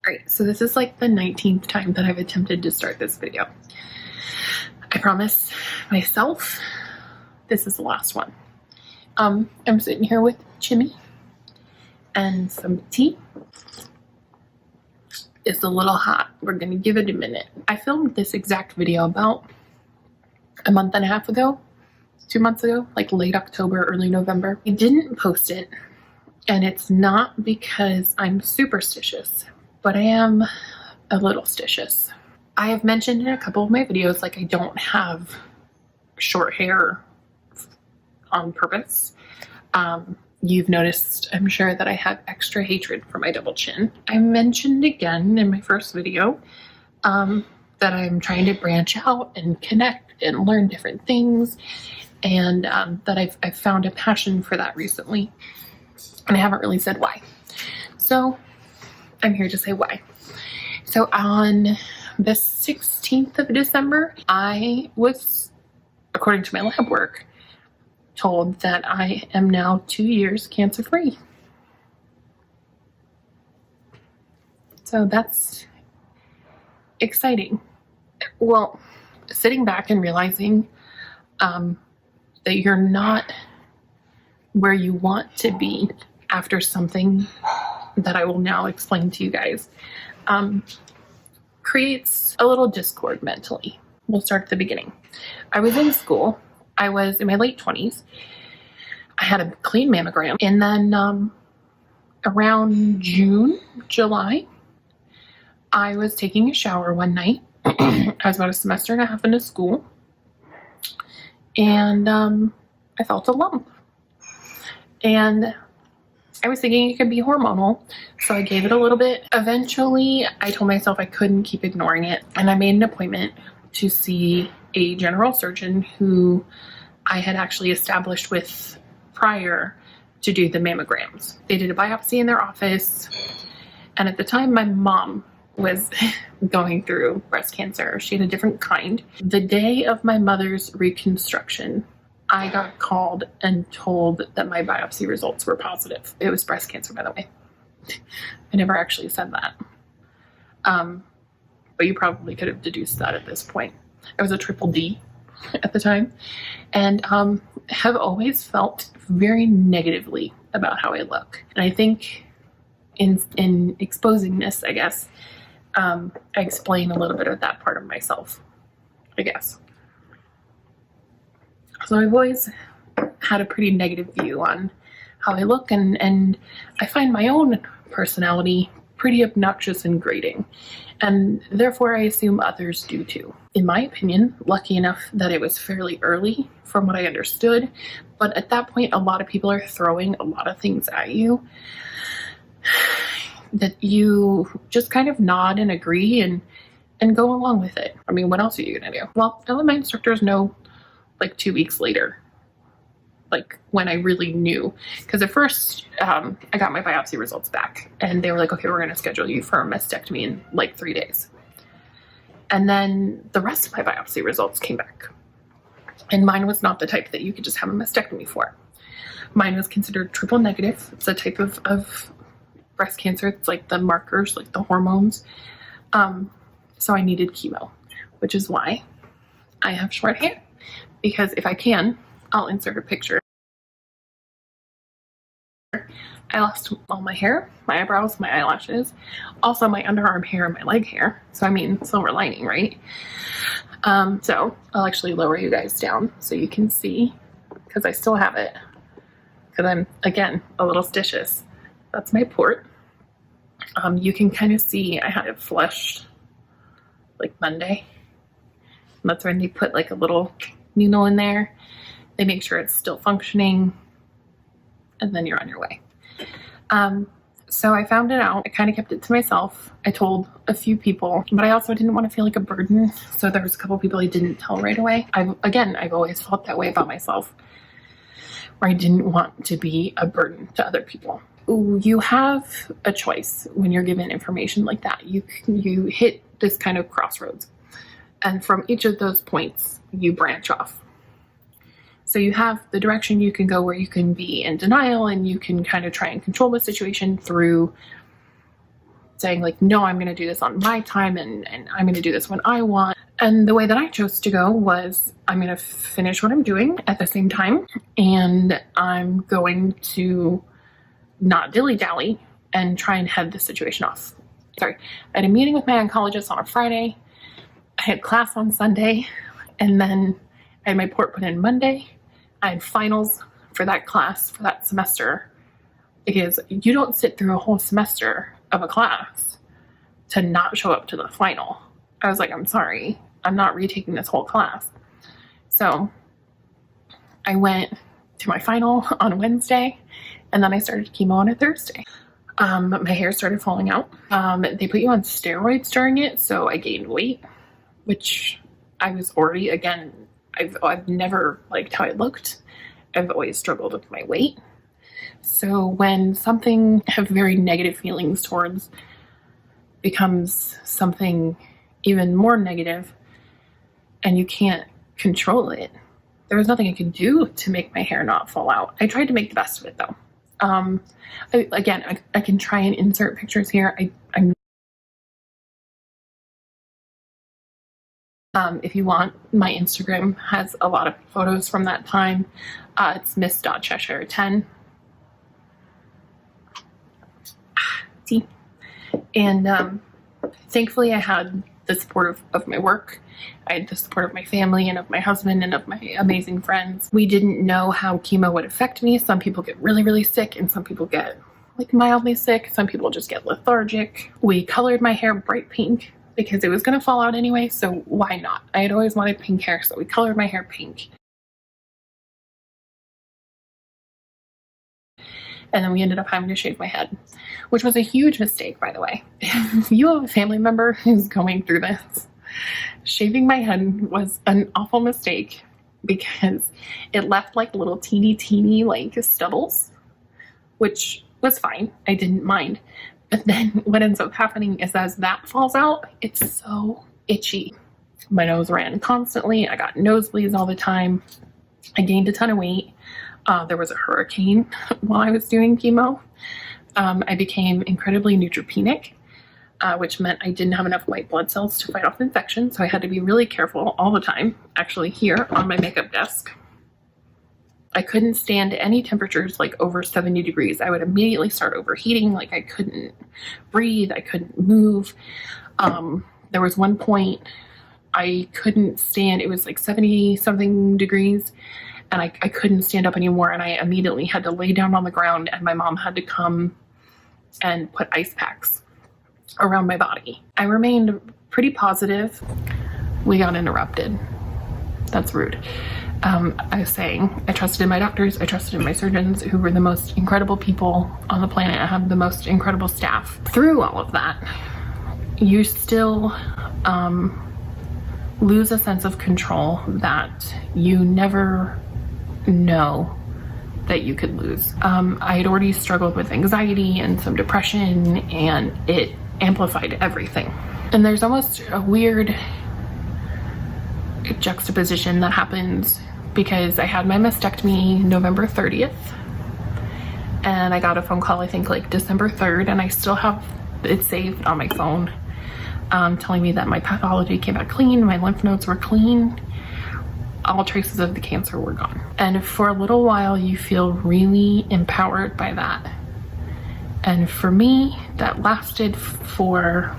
Alright, so this is like the 19th time that I've attempted to start this video. I promise myself this is the last one. I'm sitting here with Jimmy and some tea. It's a little hot. We're gonna give it a minute. I filmed this exact video about a month and a half ago, 2 months ago, like late October, early November. I didn't post it, and it's not because I'm superstitious, but I am a little stitious. I have mentioned in a couple of my videos, like I don't have short hair on purpose. You've noticed, I'm sure, that I have extra hatred for my double chin. I mentioned again in my first video that I'm trying to branch out and connect and learn different things, and that I've found a passion for that recently, and I haven't really said why. So I'm here to say why. So on the 16th of December, I was, according to my lab work, told that I am now 2 years cancer-free. So that's exciting. Well, sitting back and realizing that you're not where you want to be after something that I will now explain to you guys creates a little discord mentally. We'll start at the beginning. I was in school. I was in my late 20s. I had a clean mammogram, and then around June, July, I was taking a shower one night. I was about a semester and a half into school, and I felt a lump. And I was thinking it could be hormonal, so I gave it a little bit. Eventually, I told myself I couldn't keep ignoring it, and I made an appointment to see a general surgeon who I had actually established with prior to do the mammograms. They did a biopsy in their office, and at the time my mom was going through breast cancer. She had a different kind. The day of my mother's reconstruction, I got called and told that my biopsy results were positive. It was breast cancer, by the way. I never actually said that. But you probably could have deduced that at this point. I was a triple D at the time, and have always felt very negatively about how I look. And I think in exposing this, I guess, I explain a little bit of that part of myself, I guess. So I've always had a pretty negative view on how I look, and I find my own personality pretty obnoxious and grating, and therefore I assume others do too. In my opinion, lucky enough that it was fairly early from what I understood, but at that point a lot of people are throwing a lot of things at you that you just kind of nod and agree and go along with it. I mean, what else are you gonna do? Well, I let my instructors know like 2 weeks later, like when I really knew, because at first I got my biopsy results back and they were like, okay, we're going to schedule you for a mastectomy in like 3 days. And then the rest of my biopsy results came back, and mine was not the type that you could just have a mastectomy for. Mine was considered triple negative. It's a type of breast cancer. It's like the markers, like the hormones. So I needed chemo, which is why I have short hair, because if I can, I'll insert a picture. I lost all my hair, my eyebrows, my eyelashes, also my underarm hair and my leg hair. So I mean, silver lining, right? So I'll actually lower you guys down so you can see, because I still have it, because I'm, again, a little stitious. That's my port. You can kind of see I had it flushed like Monday. And that's when they put like a little needle in there. They make sure it's still functioning, and then you're on your way. So I found it out. I kind of kept it to myself. I told a few people, but I also didn't want to feel like a burden. So there was a couple people I didn't tell right away. I've always felt that way about myself, where I didn't want to be a burden to other people. You have a choice when you're given information like that. You hit this kind of crossroads, and from each of those points, you branch off. So you have the direction you can go where you can be in denial and you can kind of try and control the situation through saying like, no, I'm going to do this on my time, and I'm going to do this when I want. And the way that I chose to go was, I'm going to finish what I'm doing at the same time, and I'm going to not dilly-dally and try and head the situation off. Sorry, I had a meeting with my oncologist on a Friday. I had class on Sunday, and then I had my port put in Monday. I had finals for that class for that semester, because you don't sit through a whole semester of a class to not show up to the final. I was like, I'm sorry, I'm not retaking this whole class. So I went to my final on Wednesday, and then I started chemo on a Thursday. My hair started falling out. They put you on steroids during it, so I gained weight, which I was already, again, I've never liked how I looked. I've always struggled with my weight. So when something I have very negative feelings towards becomes something even more negative and you can't control it, there was nothing I could do to make my hair not fall out. I tried to make the best of it though. I can try and insert pictures here. If you want, my Instagram has a lot of photos from that time. It's miss.cheshire10. And thankfully I had the support of my work. I had the support of my family and of my husband and of my amazing friends. We didn't know how chemo would affect me. Some people get really, really sick, and some people get like mildly sick. Some people just get lethargic. We colored my hair bright pink because it was going to fall out anyway, so why not? I had always wanted pink hair, so we colored my hair pink. And then we ended up having to shave my head, which was a huge mistake, by the way. If you have a family member who's going through this, shaving my head was an awful mistake because it left like little teeny like stubbles, which was fine. I didn't mind. But then what ends up happening is as that falls out, it's so itchy. My nose ran constantly. I got nosebleeds all the time. I gained a ton of weight. There was a hurricane while I was doing chemo. I became incredibly neutropenic, which meant I didn't have enough white blood cells to fight off infection. So I had to be really careful all the time, actually here on my makeup desk. I couldn't stand any temperatures like over 70 degrees. I would immediately start overheating. Like I couldn't breathe. I couldn't move. There was one point I couldn't stand. It was like 70 something degrees. And I couldn't stand up anymore, and I immediately had to lay down on the ground, and my mom had to come and put ice packs around my body. I remained pretty positive. We got interrupted. That's rude. I was saying, I trusted in my doctors, I trusted in my surgeons, who were the most incredible people on the planet. I have the most incredible staff. Through all of that, you still lose a sense of control that you never know that you could lose. I had already struggled with anxiety and some depression, and it amplified everything. And there's almost a weird juxtaposition that happens because I had my mastectomy November 30th, and I got a phone call I think like December 3rd, and I still have it saved on my phone, telling me that my pathology came back clean, my lymph nodes were clean, all traces of the cancer were gone. And for a little while you feel really empowered by that. And for me, that lasted for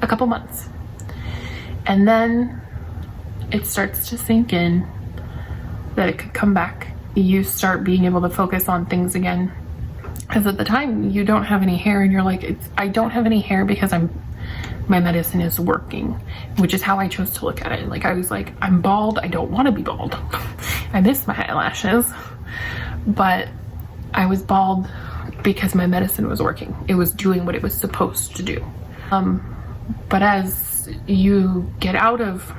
a couple months. And then it starts to sink in that it could come back. You start being able to focus on things again. Because at the time you don't have any hair, and you're like, I don't have any hair because my medicine is working, which is how I chose to look at it. Like I was like, I'm bald, I don't want to be bald. I miss my eyelashes, but I was bald because my medicine was working. It was doing what it was supposed to do. But as you get out of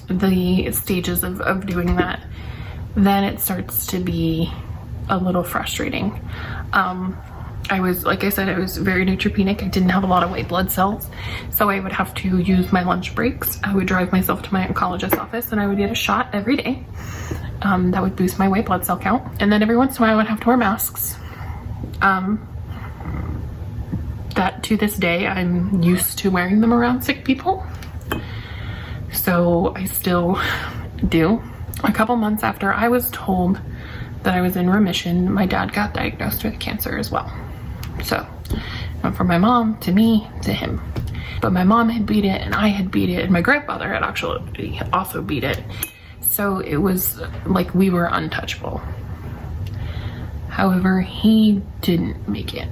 the stages of doing that, then it starts to be a little frustrating. I was, like I said, I was very neutropenic. I didn't have a lot of white blood cells, so I would have to use my lunch breaks. I would drive myself to my oncologist's office, and I would get a shot every day. That would boost my white blood cell count. And then every once in a while I would have to wear masks. that to this day I'm used to wearing them around sick people. So I still do. A couple months after I was told that I was in remission, my dad got diagnosed with cancer as well. So it went from my mom to me to him. But my mom had beat it and I had beat it and my grandfather had actually also beat it. So it was like we were untouchable. However, he didn't make it.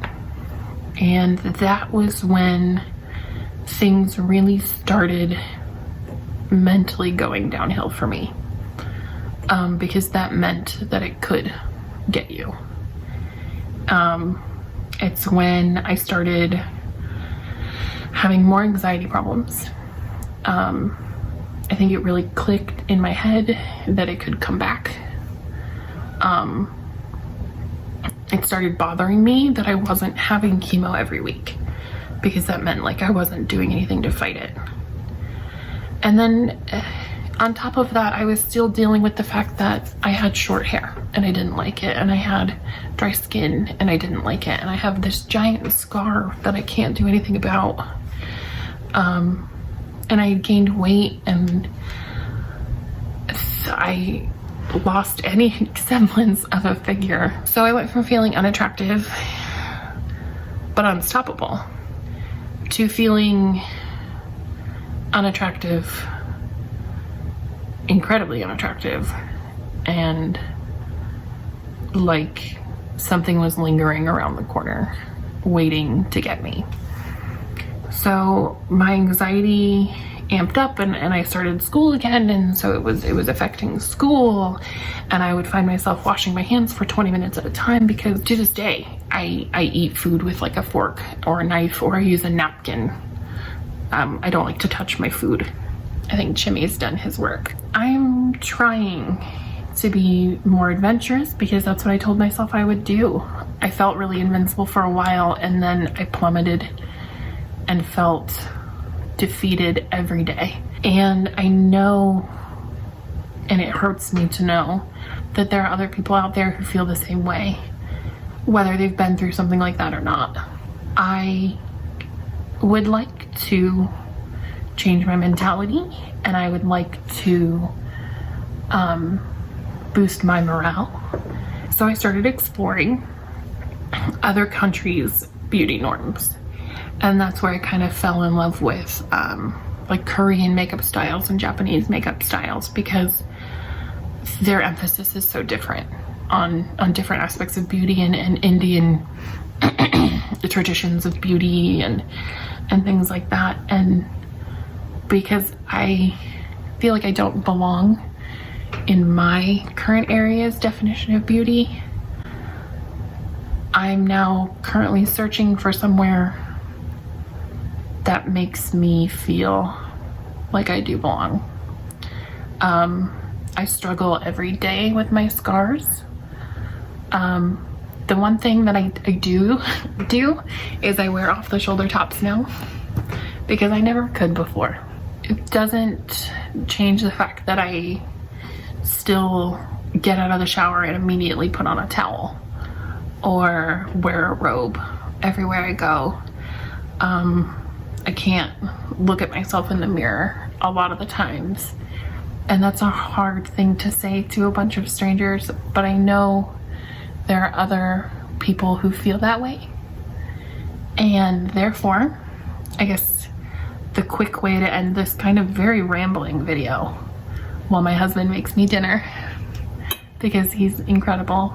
And that was when things really started mentally going downhill for me. Because that meant that it could get you. It's when I started having more anxiety problems. I think it really clicked in my head that it could come back. It started bothering me that I wasn't having chemo every week, because that meant like I wasn't doing anything to fight it. And then on top of that, I was still dealing with the fact that I had short hair and I didn't like it, and I had dry skin and I didn't like it, and I have this giant scar that I can't do anything about. And I gained weight and I lost any semblance of a figure. So I went from feeling unattractive but unstoppable to feeling unattractive, incredibly unattractive, and like something was lingering around the corner waiting to get me. So my anxiety amped up and I started school again, and so it was affecting school, and I would find myself washing my hands for 20 minutes at a time, because to this day I eat food with like a fork or a knife, or I use a napkin. I don't like to touch my food. I think Jimmy's done his work. I'm trying to be more adventurous because that's what I told myself I would do. I felt really invincible for a while, and then I plummeted and felt defeated every day. And I know, and it hurts me to know, that there are other people out there who feel the same way, whether they've been through something like that or not. I would like to change my mentality, and I would like to boost my morale. So I started exploring other countries' beauty norms. And that's where I kind of fell in love with like Korean makeup styles and Japanese makeup styles, because their emphasis is so different on different aspects of beauty, and Indian the traditions of beauty and things like that. And because I feel like I don't belong in my current area's definition of beauty, I'm now currently searching for somewhere that makes me feel like I do belong. I struggle every day with my scars. The one thing that I do is I wear off the shoulder tops now, because I never could before. It doesn't change the fact that I still get out of the shower and immediately put on a towel or wear a robe everywhere I go. I can't look at myself in the mirror a lot of the times, and that's a hard thing to say to a bunch of strangers, but I know there are other people who feel that way. And therefore, I guess the quick way to end this kind of very rambling video, while my husband makes me dinner, because he's incredible,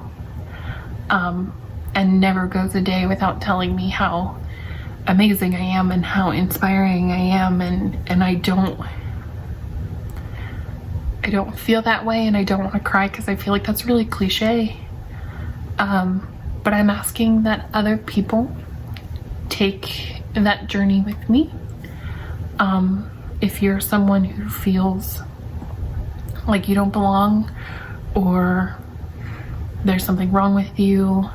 and never goes a day without telling me how amazing I am and how inspiring I am, and I don't feel that way, and I don't want to cry because I feel like that's really cliche, but I'm asking that other people take that journey with me. If you're someone who feels like you don't belong, or there's something wrong with you,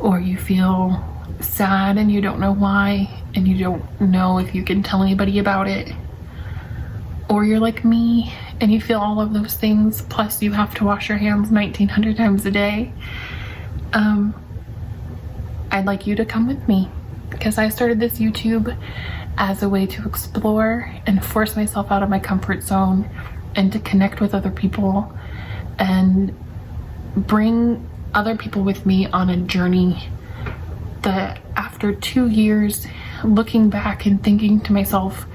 or you feel sad and you don't know why, and you don't know if you can tell anybody about it, or you're like me and you feel all of those things, plus you have to wash your hands 1900 times a day, I'd like you to come with me because I started this YouTube as a way to explore and force myself out of my comfort zone and to connect with other people and bring other people with me on a journey that after 2 years looking back and thinking to myself,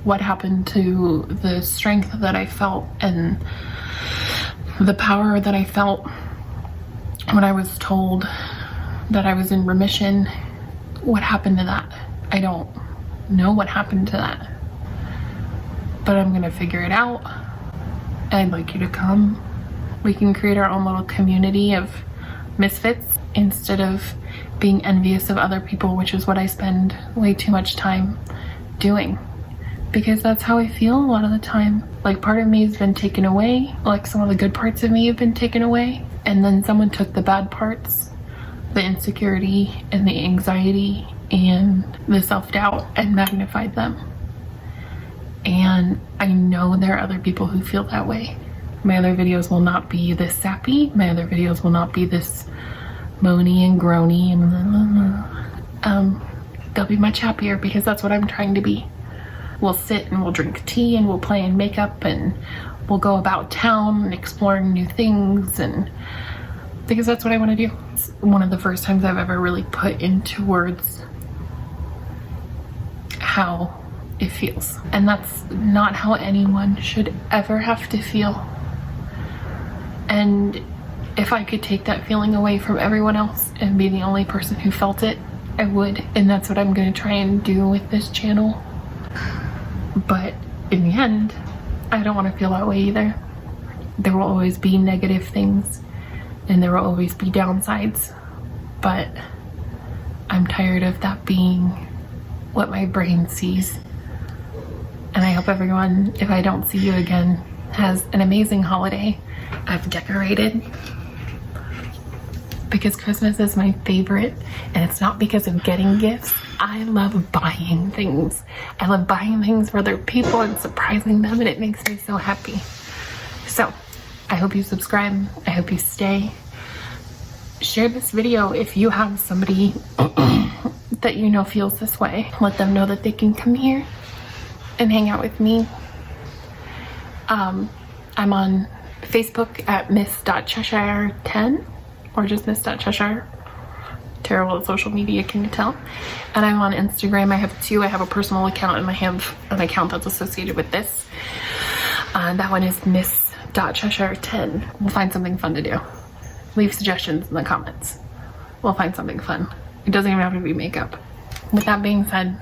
what happened to the strength that I felt and the power that I felt when I was told that I was in remission? What happened to that? I don't know what happened to that, but I'm gonna figure it out. I'd like you to come. We can create our own little community of misfits instead of being envious of other people, which is what I spend way too much time doing, because that's how I feel a lot of the time. Like, part of me has been taken away, like some of the good parts of me have been taken away, and then someone took the bad parts, the insecurity and the anxiety and the self-doubt, and magnified them. And I know there are other people who feel that way. My other videos will not be this sappy. My other videos will not be this moany and groany and they'll be much happier, because that's what I'm trying to be. We'll sit and we'll drink tea and we'll play in makeup and we'll go about town and exploring new things, and because that's what I want to do. It's one of the first times I've ever really put into words how it feels, and that's not how anyone should ever have to feel. And if I could take that feeling away from everyone else and be the only person who felt it, I would. And that's what I'm going to try and do with this channel. But in the end, I don't want to feel that way either. There will always be negative things and there will always be downsides, but I'm tired of that being what my brain sees. And I hope everyone, if I don't see you again, has an amazing holiday. I've decorated because Christmas is my favorite, and it's not because of getting gifts. I love buying things. I love buying things for other people and surprising them, and it makes me so happy. So I hope you subscribe. I hope you stay. Share this video if you have somebody that you know feels this way. Let them know that they can come here and hang out with me. I'm on Facebook at miss.cheshire10, or just miss.cheshire. Terrible at social media, can you tell? And I'm on Instagram. I have two. I have a personal account and I have an account that's associated with this. That one is miss.cheshire10. We'll find something fun to do. Leave suggestions in the comments. We'll find something fun. It doesn't even have to be makeup. With that being said,